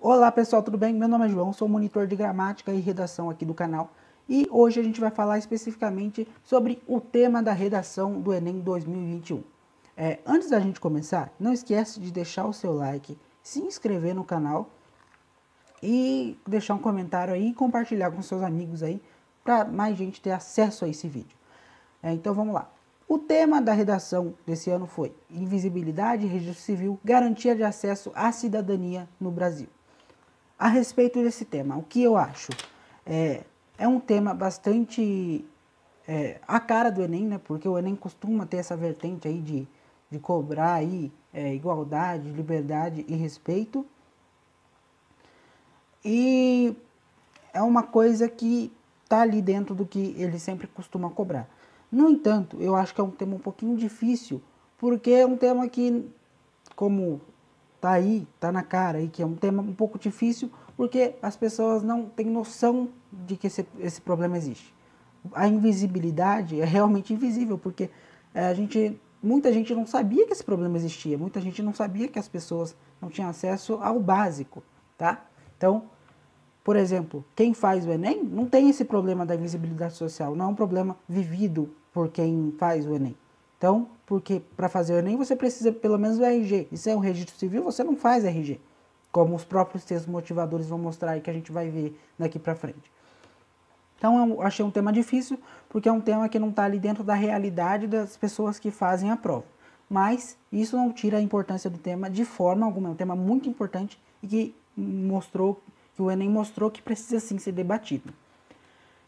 Olá pessoal, tudo bem? Meu nome é João, sou monitor de gramática e redação aqui do canal e hoje a gente vai falar especificamente sobre o tema da redação do Enem 2021. Antes da gente começar, não esquece de deixar o seu like, se inscrever no canal e deixar um comentário aí e compartilhar com seus amigos aí para mais gente ter acesso a esse vídeo. Então vamos lá. O tema da redação desse ano foi Invisibilidade, Registro Civil, Garantia de Acesso à Cidadania no Brasil. A respeito desse tema, o que eu acho? É um tema bastante a cara do Enem, né? Porque o Enem costuma ter essa vertente aí de cobrar aí, igualdade, liberdade e respeito. E é uma coisa que está ali dentro do que ele sempre costuma cobrar. No entanto, eu acho que é um tema um pouquinho difícil, porque é um tema que, como tá aí, tá na cara aí, que é um tema um pouco difícil, porque as pessoas não têm noção de que esse problema existe. A invisibilidade é realmente invisível, porque muita gente não sabia que esse problema existia, muita gente não sabia que as pessoas não tinham acesso ao básico, tá? Então, por exemplo, quem faz o Enem não tem esse problema da invisibilidade social, não é um problema vivido por quem faz o Enem. Então, porque para fazer o Enem você precisa pelo menos do RG. E se é um registro civil, você não faz RG. Como os próprios textos motivadores vão mostrar aí que a gente vai ver daqui para frente. Então eu achei um tema difícil, porque é um tema que não está ali dentro da realidade das pessoas que fazem a prova. Mas isso não tira a importância do tema de forma alguma. É um tema muito importante e que o Enem mostrou que precisa sim ser debatido.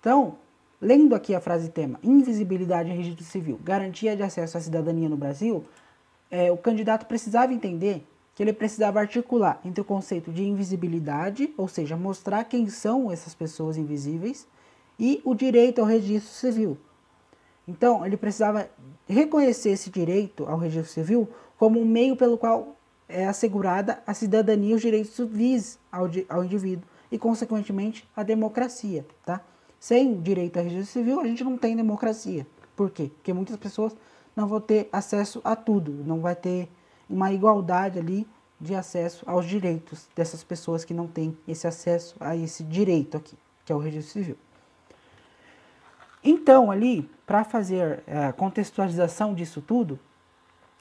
Então, lendo aqui a frase tema, invisibilidade em registro civil, garantia de acesso à cidadania no Brasil, o candidato precisava entender que ele precisava articular entre o conceito de invisibilidade, ou seja, mostrar quem são essas pessoas invisíveis, e o direito ao registro civil. Então, ele precisava reconhecer esse direito ao registro civil como um meio pelo qual é assegurada a cidadania e os direitos civis ao indivíduo e, consequentemente, a democracia, tá? Sem direito ao registro civil, a gente não tem democracia. Por quê? Porque muitas pessoas não vão ter acesso a tudo, não vai ter uma igualdade ali de acesso aos direitos dessas pessoas que não têm esse acesso a esse direito aqui, que é o registro civil. Então, ali, para fazer a contextualização disso tudo,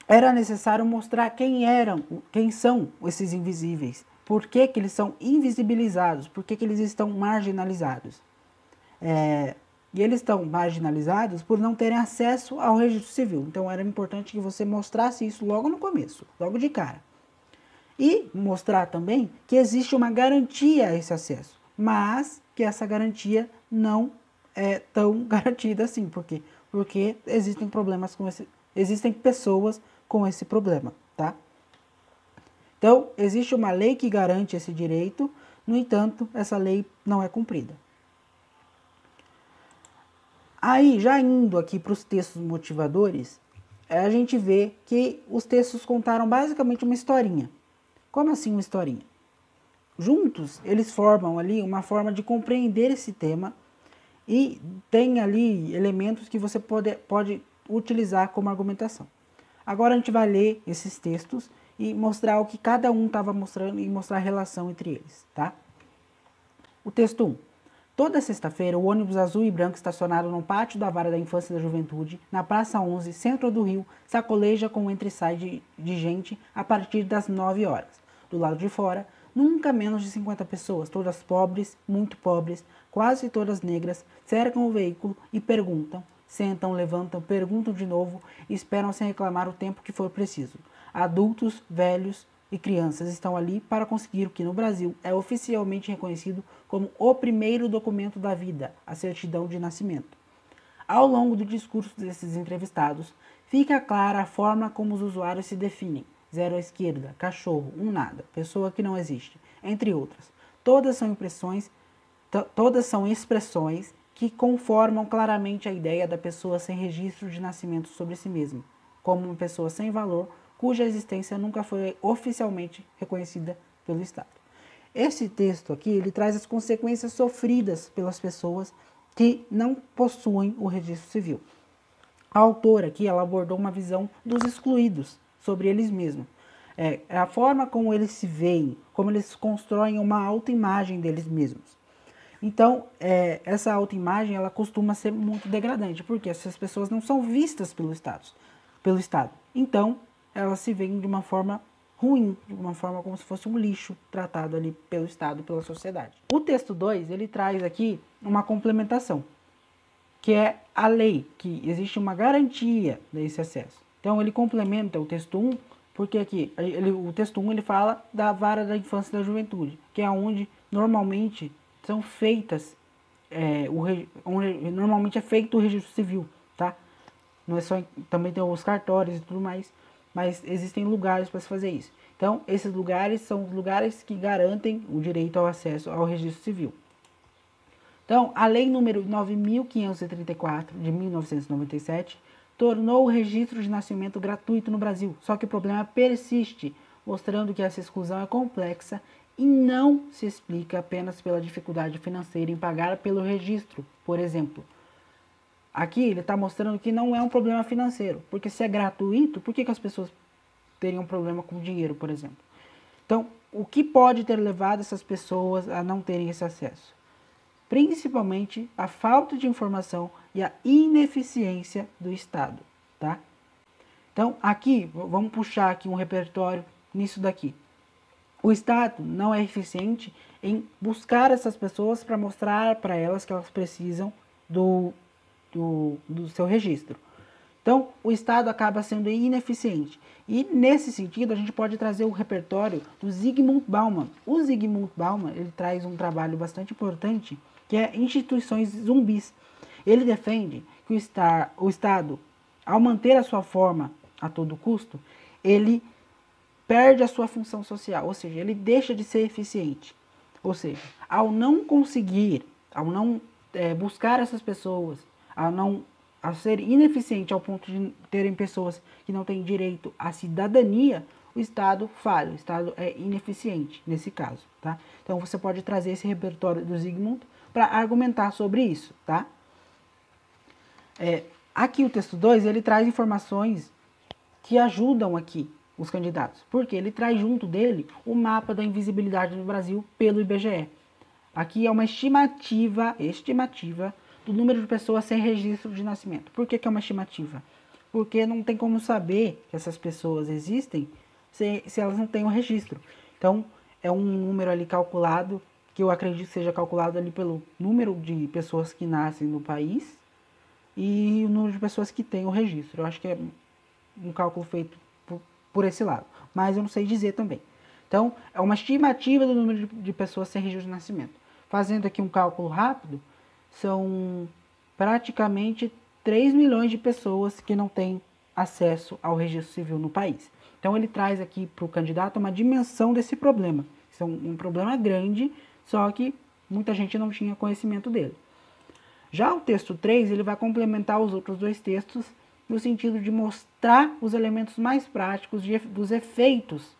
era necessário mostrar quem são esses invisíveis, por que eles são invisibilizados, por que eles estão marginalizados. E eles estão marginalizados por não terem acesso ao registro civil. Então era importante que você mostrasse isso logo no começo, logo de cara. E mostrar também que existe uma garantia a esse acesso, mas que essa garantia não é tão garantida assim. Por quê? Porque existem problemas existem pessoas com esse problema, tá? Então, existe uma lei que garante esse direito, no entanto, essa lei não é cumprida. Aí, já indo aqui para os textos motivadores, a gente vê que os textos contaram basicamente uma historinha. Como assim uma historinha? Juntos, eles formam ali uma forma de compreender esse tema e tem ali elementos que você pode utilizar como argumentação. Agora a gente vai ler esses textos e mostrar o que cada um estava mostrando e mostrar a relação entre eles, tá? O texto 1. Toda sexta-feira, o ônibus azul e branco estacionado no pátio da Vara da Infância e da Juventude, na Praça 11, centro do Rio, sacoleja com entra e sai de gente a partir das 9 horas. Do lado de fora, nunca menos de 50 pessoas, todas pobres, muito pobres, quase todas negras, cercam o veículo e perguntam, sentam, levantam, perguntam de novo e esperam sem reclamar o tempo que for preciso. Adultos, velhos e crianças estão ali para conseguir o que no Brasil é oficialmente reconhecido como o primeiro documento da vida, a certidão de nascimento. Ao longo do discurso desses entrevistados, fica clara a forma como os usuários se definem. 0 à esquerda, cachorro, um nada, pessoa que não existe, entre outras. Todas são expressões que conformam claramente a ideia da pessoa sem registro de nascimento sobre si mesma, como uma pessoa sem valor, cuja existência nunca foi oficialmente reconhecida pelo Estado. Esse texto aqui, ele traz as consequências sofridas pelas pessoas que não possuem o registro civil. A autora aqui, ela abordou uma visão dos excluídos sobre eles mesmos. É a forma como eles se veem, como eles constroem uma autoimagem deles mesmos. Então, essa autoimagem, ela costuma ser muito degradante, porque essas pessoas não são vistas pelo Estado. Então, elas se veem de uma forma ruim, de uma forma como se fosse um lixo tratado ali pelo Estado, pela sociedade. O texto 2, ele traz aqui uma complementação, que é a lei, que existe uma garantia desse acesso. Então, ele complementa o texto 1, porque aqui, o texto 1 ele fala da vara da infância e da juventude, que é onde normalmente são feitas, normalmente é feito o registro civil, tá? Não é só, também tem os cartórios e tudo mais, mas existem lugares para se fazer isso. Então, esses lugares são os lugares que garantem o direito ao acesso ao registro civil. Então, a Lei número 9.534, de 1997, tornou o registro de nascimento gratuito no Brasil. Só que o problema persiste, mostrando que essa exclusão é complexa e não se explica apenas pela dificuldade financeira em pagar pelo registro, por exemplo. Aqui ele está mostrando que não é um problema financeiro, porque se é gratuito, por que as pessoas teriam problema com dinheiro, por exemplo? Então, o que pode ter levado essas pessoas a não terem esse acesso? Principalmente a falta de informação e a ineficiência do Estado, tá? Então, aqui, vamos puxar aqui um repertório nisso daqui. O Estado não é eficiente em buscar essas pessoas para mostrar para elas que elas precisam do seu registro. Então, o Estado acaba sendo ineficiente. E, nesse sentido, a gente pode trazer o repertório do Zygmunt Bauman. O Zygmunt Bauman, ele traz um trabalho bastante importante, que é instituições zumbis. Ele defende que o Estado, ao manter a sua forma a todo custo, ele perde a sua função social, ou seja, ele deixa de ser eficiente. Ou seja, ao não conseguir, ao não buscar essas pessoas, a ser ineficiente ao ponto de terem pessoas que não têm direito à cidadania, o Estado falha, o Estado é ineficiente nesse caso, tá? Então você pode trazer esse repertório do Zygmunt para argumentar sobre isso, tá? Aqui o texto 2, ele traz informações que ajudam aqui os candidatos, porque ele traz junto dele o mapa da invisibilidade no Brasil pelo IBGE. Aqui é uma estimativa do número de pessoas sem registro de nascimento. Por que é uma estimativa? Porque não tem como saber que essas pessoas existem se elas não têm um registro. Então, é um número ali calculado, que eu acredito que seja calculado ali pelo número de pessoas que nascem no país e o número de pessoas que têm o registro. Eu acho que é um cálculo feito por esse lado, mas eu não sei dizer também. Então, é uma estimativa do número de pessoas sem registro de nascimento. Fazendo aqui um cálculo rápido, são praticamente 3 milhões de pessoas que não têm acesso ao registro civil no país. Então, ele traz aqui para o candidato uma dimensão desse problema. Isso é um problema grande, só que muita gente não tinha conhecimento dele. Já o texto 3, ele vai complementar os outros dois textos no sentido de mostrar os elementos mais práticos dos efeitos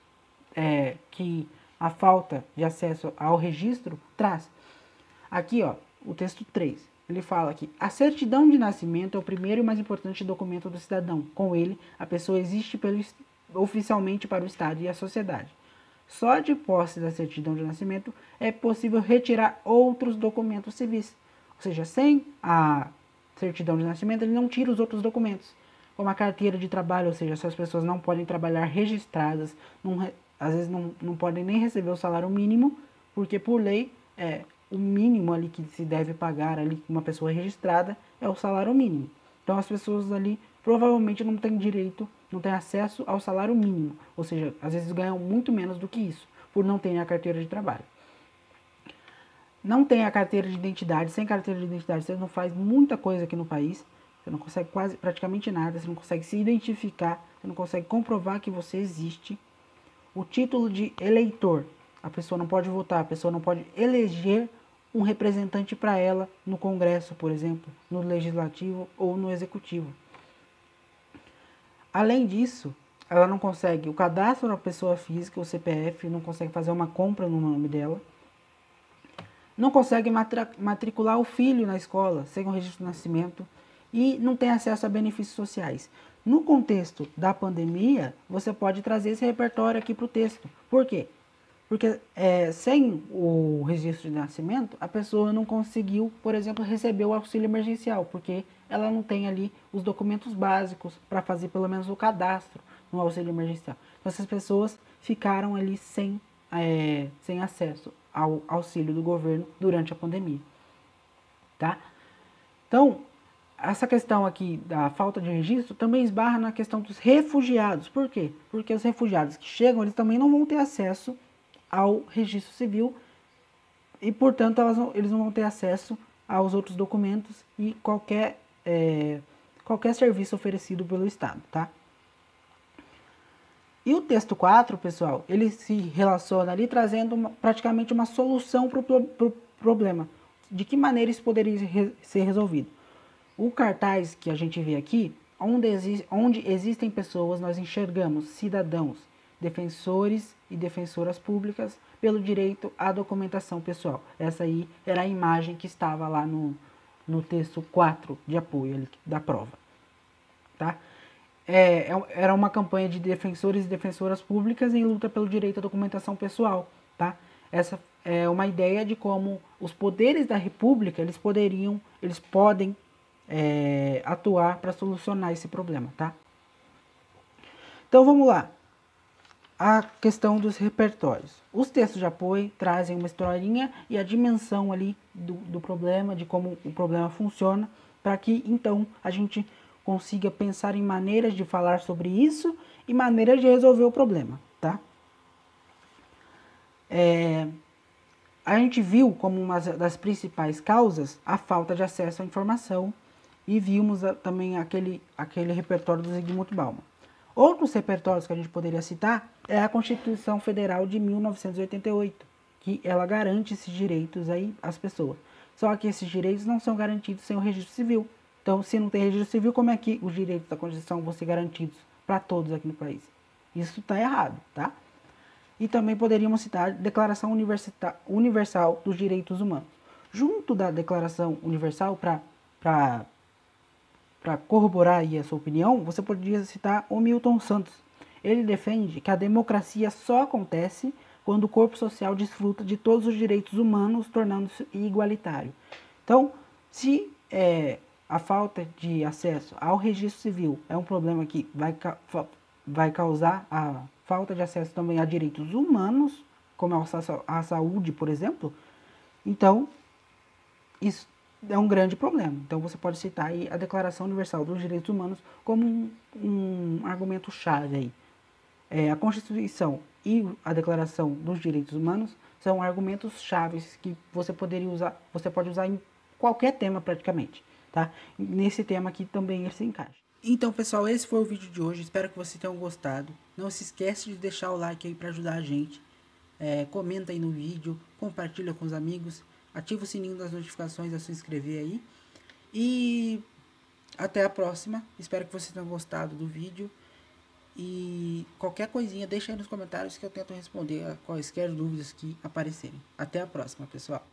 que a falta de acesso ao registro traz. Aqui, ó, o texto 3, ele fala que a certidão de nascimento é o primeiro e mais importante documento do cidadão. Com ele, a pessoa existe oficialmente para o Estado e a sociedade. Só de posse da certidão de nascimento é possível retirar outros documentos civis. Ou seja, sem a certidão de nascimento, ele não tira os outros documentos, como a carteira de trabalho, ou seja, essas pessoas não podem trabalhar registradas, às vezes não podem nem receber o salário mínimo, porque por lei, o mínimo ali que se deve pagar ali uma pessoa registrada é o salário mínimo. Então as pessoas ali provavelmente não têm direito, não têm acesso ao salário mínimo, ou seja, às vezes ganham muito menos do que isso, por não terem a carteira de trabalho. Não tem a carteira de identidade, sem carteira de identidade você não faz muita coisa aqui no país, você não consegue praticamente nada, você não consegue se identificar, você não consegue comprovar que você existe. O título de eleitor, a pessoa não pode votar, a pessoa não pode eleger um representante para ela no Congresso, por exemplo, no Legislativo ou no Executivo. Além disso, ela não consegue o cadastro da pessoa física, o CPF, não consegue fazer uma compra no nome dela, não consegue matricular o filho na escola sem o registro de nascimento e não tem acesso a benefícios sociais. No contexto da pandemia, você pode trazer esse repertório aqui para o texto. Por quê? Porque sem o registro de nascimento, a pessoa não conseguiu, por exemplo, receber o auxílio emergencial, porque ela não tem ali os documentos básicos para fazer pelo menos o cadastro no auxílio emergencial. Então, essas pessoas ficaram ali sem acesso ao auxílio do governo durante a pandemia. Tá? Então, essa questão aqui da falta de registro também esbarra na questão dos refugiados. Por quê? Porque os refugiados que chegam, eles também não vão ter acesso ao registro civil e, portanto, eles não vão ter acesso aos outros documentos e qualquer serviço oferecido pelo Estado, tá? E o texto 4, pessoal, ele se relaciona ali trazendo praticamente uma solução para o problema. De que maneira isso poderia ser resolvido? O cartaz que a gente vê aqui, onde existem pessoas, nós enxergamos cidadãos, defensores e defensoras públicas pelo direito à documentação pessoal. Essa aí era a imagem que estava lá no texto 4 de apoio da prova. Tá? Era uma campanha de defensores e defensoras públicas em luta pelo direito à documentação pessoal. Tá? Essa é uma ideia de como os poderes da República eles podem atuar para solucionar esse problema, tá? Então vamos lá. A questão dos repertórios. Os textos de apoio trazem uma historinha e a dimensão ali do problema, de como o problema funciona, para que então a gente consiga pensar em maneiras de falar sobre isso e maneiras de resolver o problema, tá? A gente viu como uma das principais causas a falta de acesso à informação e vimos também aquele repertório do Zygmunt Bauman. Outros repertórios que a gente poderia citar é a Constituição Federal de 1988, que ela garante esses direitos aí às pessoas. Só que esses direitos não são garantidos sem o registro civil. Então, se não tem registro civil, como é que os direitos da Constituição vão ser garantidos para todos aqui no país? Isso está errado, tá? E também poderíamos citar a Declaração Universal dos Direitos Humanos. Junto da Declaração Universal, para corroborar aí a sua opinião, você poderia citar o Milton Santos. Ele defende que a democracia só acontece quando o corpo social desfruta de todos os direitos humanos, tornando-se igualitário. Então, se a falta de acesso ao registro civil é um problema que vai causar a falta de acesso também a direitos humanos, como a saúde, por exemplo, então isso é um grande problema. Então você pode citar aí a Declaração Universal dos Direitos Humanos como um argumento-chave aí. A Constituição e a Declaração dos Direitos Humanos são argumentos chaves que você pode usar em qualquer tema praticamente, tá? Nesse tema aqui também ele se encaixa. Então, pessoal, esse foi o vídeo de hoje. Espero que vocês tenham gostado. Não se esquece de deixar o like aí para ajudar a gente. Comenta aí no vídeo, compartilha com os amigos, ativa o sininho das notificações, é só se inscrever aí. E até a próxima. Espero que vocês tenham gostado do vídeo. E qualquer coisinha, deixa aí nos comentários que eu tento responder a quaisquer dúvidas que aparecerem. Até a próxima, pessoal.